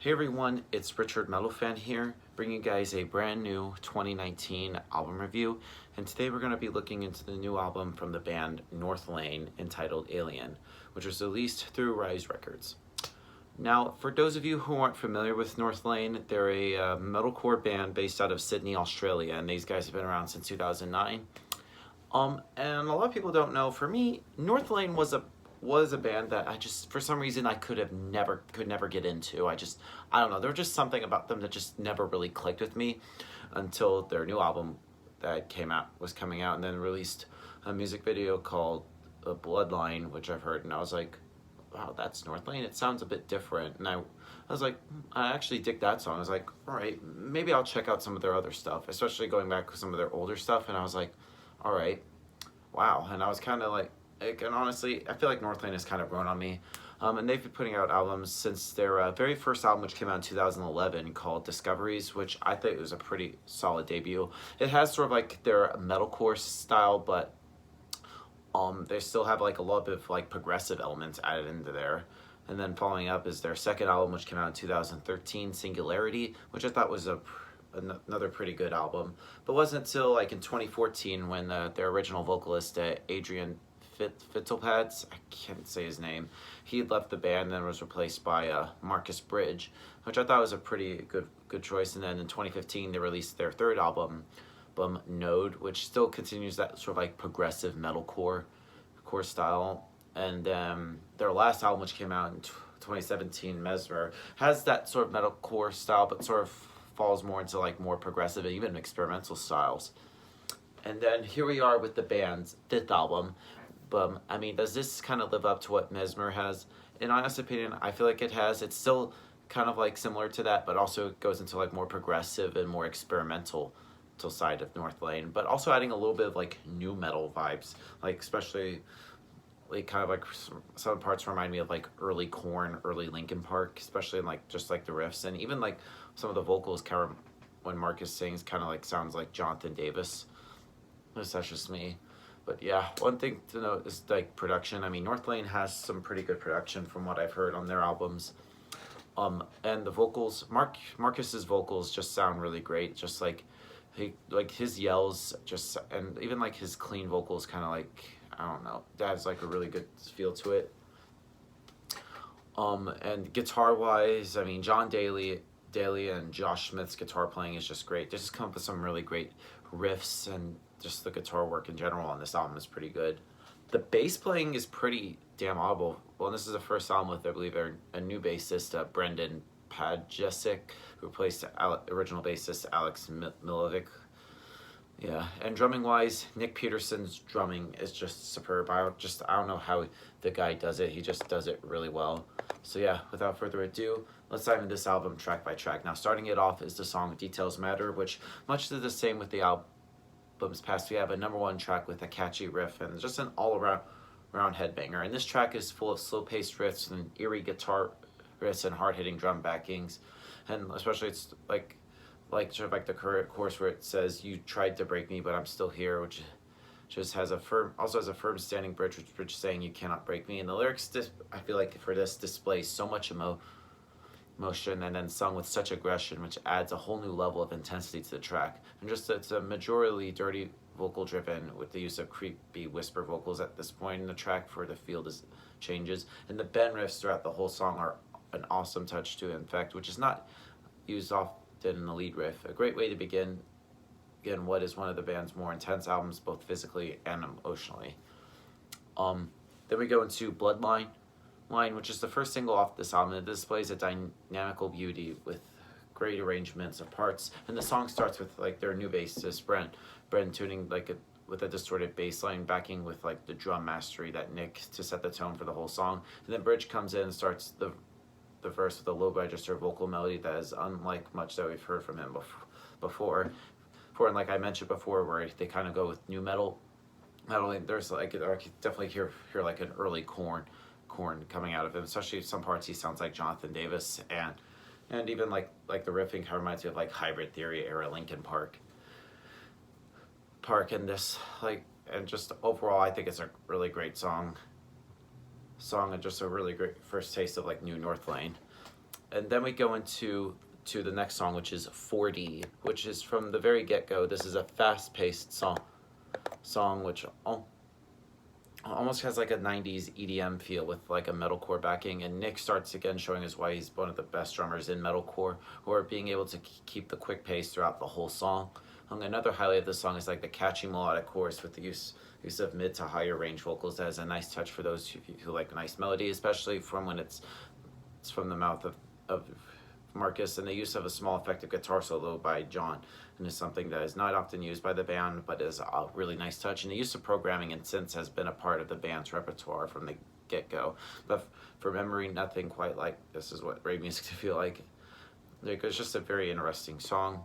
Hey everyone, it's Richard Metalfan here, bringing you guys a brand new 2019 album review, and today we're going to be looking into the new album from the band Northlane entitled A1ien, which was released through Rise Records. Now, for those of you who aren't familiar with Northlane, they're a metalcore band based out of Sydney, Australia, and these guys have been around since 2009. And a lot of people don't know, for me, Northlane was a band that I just, for some reason, I could never get into. I don't know, there was just something about them that just never really clicked with me until their new album that was coming out, and then released a music video called Bloodline, which I've heard, and I was like, wow, that's Northlane. It sounds a bit different, and I was like, I actually dig that song. I was like, all right, maybe I'll check out some of their other stuff, especially going back to some of their older stuff, and I was like, all right, wow, and I was kind of like, and honestly, I feel like Northlane has kind of grown on me. And they've been putting out albums since their very first album, which came out in 2011, called Discoveries, which I think was a pretty solid debut. It has sort of like their metalcore style, but they still have like a lot of like progressive elements added into there. And then following up is their second album, which came out in 2013, Singularity, which I thought was another pretty good album. But it wasn't until like in 2014 when their original vocalist, Adrian Fittlepads, I can't say his name, he left the band and then was replaced by Marcus Bridge, which I thought was a pretty good choice. And then in 2015 they released their third album, Node, which still continues that sort of like progressive metalcore style. And their last album, which came out in 2017, Mesmer, has that sort of metalcore style, but sort of falls more into like more progressive and even experimental styles. And then here we are with the band's fifth album. I mean, does this kind of live up to what Mesmer has? In my honest opinion, I feel like it has. It's still kind of like similar to that, but also goes into like more progressive and more experimental side of Northlane, but also adding a little bit of like new metal vibes, like especially like kind of like some parts remind me of like early Korn, early Linkin Park, especially in like just like the riffs, and even like some of the vocals kind of, when Marcus sings, kind of like sounds like Jonathan Davis. That's just me. But yeah, one thing to note is like production. I mean, Northlane has some pretty good production from what I've heard on their albums. And the vocals, Marcus's vocals just sound really great. Just like his yells, and even like his clean vocals, kind of like, I don't know, that has like a really good feel to it. And guitar wise, I mean, John Daly and Josh Smith's guitar playing is just great. They just come up with some really great riffs, and just the guitar work in general on this album is pretty good. The bass playing is pretty damn audible. Well, this is the first album with, I believe, a new bassist, Brendan Padjesic, who replaced original bassist Alex Milovic. Yeah, and drumming wise, Nick Peterson's drumming is just superb. I don't know how the guy does it. He just does it really well. So yeah, without further ado, let's dive into this album track by track. Now, starting it off is the song Details Matter, which, much to the same with the album's past, we have a #1 track with a catchy riff and just an all-around headbanger. And this track is full of slow-paced riffs and eerie guitar riffs and hard-hitting drum backings. And especially it's like sort of like the current chorus where it says, "You tried to break me, but I'm still here," which just has a firm standing bridge, which saying, "You cannot break me." And the lyrics, I feel like for this, display so much emotion, and then sung with such aggression, which adds a whole new level of intensity to the track. And just, it's a majorly dirty vocal driven with the use of creepy whisper vocals at this point in the track for the field changes. And the bend riffs throughout the whole song are an awesome touch to it, in fact, which is not used often in the lead riff. A great way to begin what is one of the band's more intense albums, both physically and emotionally. Then we go into Bloodline, which is the first single off this album. It displays a dynamical beauty with great arrangements of parts, and the song starts with like their new bassist Brent tuning like with a distorted bass line backing with like the drum mastery that Nick to set the tone for the whole song. And then Bridge comes in and starts the verse with a low register vocal melody that is unlike much that we've heard from him before. And like I mentioned before, where they kind of go with new metal. There's like, or I could definitely hear like an early Korn coming out of him, especially some parts he sounds like Jonathan Davis, and even like the riffing kind of reminds me of like Hybrid Theory era Linkin Park. And this and just overall, I think it's a really great song and just a really great first taste of like new Northlane. And then we go into the next song, which is 4D, which is from the very get-go. This is a fast-paced song which almost has like a 90s EDM feel with like a metalcore backing, and Nick starts again showing us why he's one of the best drummers in metalcore, or being able to keep the quick pace throughout the whole song. Another highlight of this song is like the catchy melodic chorus with the use of mid to higher range vocals. That is a nice touch for those who like a nice melody, especially from when it's from the mouth of Marcus, and the use of a small effective guitar solo by John, and is something that is not often used by the band, but is a really nice touch. And the use of programming and synths has been a part of the band's repertoire from the get-go. But for memory, nothing quite like this is what rave music to feel like. It's just a very interesting song.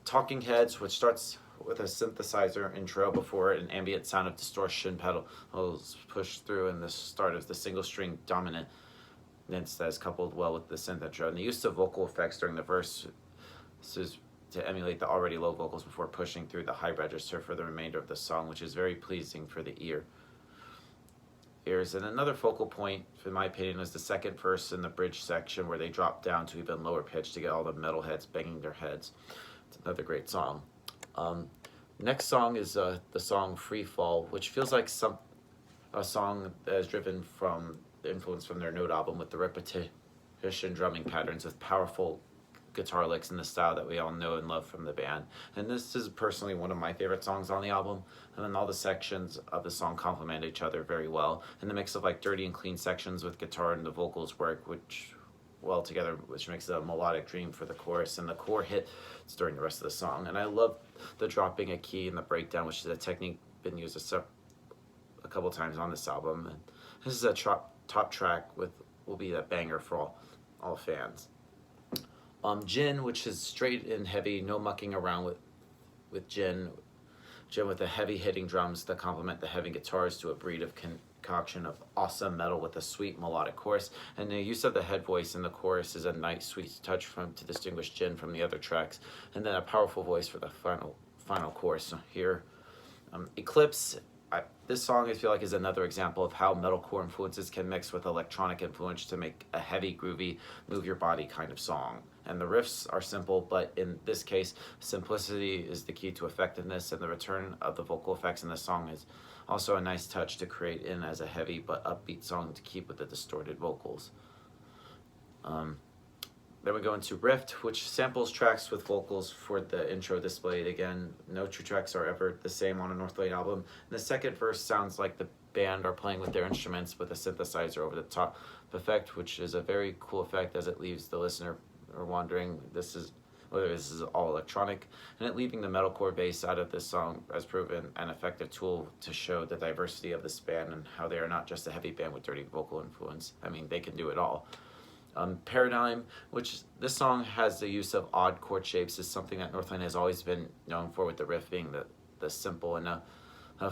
Talking Heads, which starts with a synthesizer intro before an ambient sound of distortion pedals pushed through, and the start of the single string dominant that is coupled well with the synth intro, and the use of vocal effects during the verse is to emulate the already low vocals before pushing through the high register for the remainder of the song, which is very pleasing for the ears. And another focal point, in my opinion, is the second verse in the bridge section where they drop down to even lower pitch to get all the metalheads banging their heads. It's another great song. Next song is the song Freefall, which feels like a song that is driven from the influence from their Note album, with the repetition drumming patterns with powerful guitar licks in the style that we all know and love from the band. And this is personally one of my favorite songs on the album, and then all the sections of the song complement each other very well, and the mix of like dirty and clean sections with guitar and the vocals work well together, which makes it a melodic dream for the chorus, and the core hits during the rest of the song. And I love the dropping a key and the breakdown, which is a technique been used a couple times on this album. And this is a top track will be a banger for all fans. Jin, which is straight and heavy, no mucking around with Jin with the heavy hitting drums that complement the heavy guitars to a breed of concoction of awesome metal with a sweet melodic chorus. And the use of the head voice in the chorus is a nice sweet touch to distinguish Jin from the other tracks, and then a powerful voice for the final chorus. So here, Eclipse. This song I feel like is another example of how metalcore influences can mix with electronic influence to make a heavy, groovy, move your body kind of song. And the riffs are simple, but in this case, simplicity is the key to effectiveness, and the return of the vocal effects in the song is also a nice touch to create in as a heavy but upbeat song to keep with the distorted vocals. Then we go into Rift, which samples tracks with vocals for the intro displayed. Again, no two tracks are ever the same on a Northlane album. And the second verse sounds like the band are playing with their instruments with a synthesizer over the top effect, which is a very cool effect as it leaves the listener wondering whether this is all electronic, and it leaving the metalcore bass out of this song has proven an effective tool to show the diversity of this band and how they are not just a heavy band with dirty vocal influence. I mean, they can do it all. Paradigm, which this song has the use of odd chord shapes, is something that Northlane has always been known for, with the riff being the simple enough,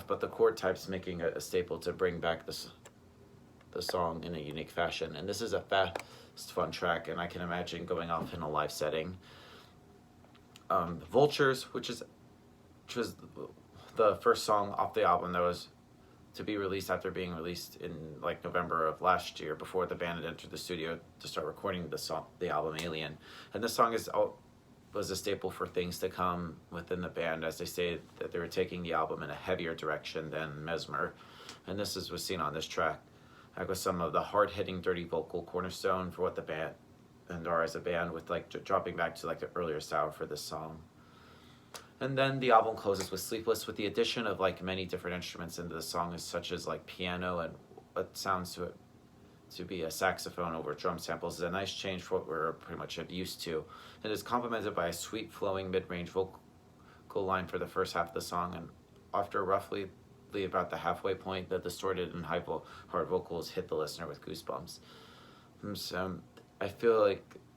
but the chord types making a staple to bring back the song in a unique fashion. And this is a fast, fun track, and I can imagine going off in a live setting. Vultures, which was the first song off the album that was to be released after being released in like November of last year, before the band had entered the studio to start recording the album A1ien. And this song was a staple for things to come within the band, as they stated that they were taking the album in a heavier direction than Mesmer. And this was seen on this track, like with some of the hard-hitting, dirty vocal cornerstone for what the band and are as a band, with like dropping back to like the earlier style for this song. And then the album closes with Sleepless, with the addition of like many different instruments into the song, such as like piano and what sounds to be a saxophone over drum samples. Is a nice change for what we're pretty much used to. It is complemented by a sweet flowing mid-range vocal line for the first half of the song, and after roughly about the halfway point, the distorted and hard vocals hit the listener with goosebumps. So I feel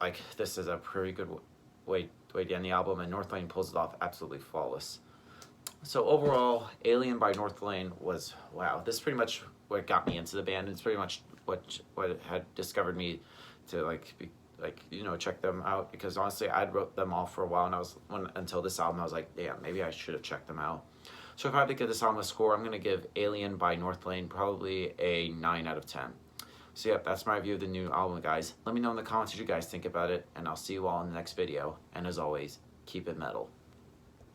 like this is a pretty good way to end the album, and Northlane pulls it off absolutely flawless. So overall, A1ien by Northlane was, wow, this is pretty much what got me into the band. It's pretty much what had discovered me to check them out, because honestly I'd wrote them all for a while, and until this album I was like, damn, maybe I should have checked them out. So if I had to give this album a score, I'm going to give A1ien by Northlane probably a 9 out of 10. So yeah, that's my review of the new album, guys. Let me know in the comments what you guys think about it, and I'll see you all in the next video. And as always, keep it metal.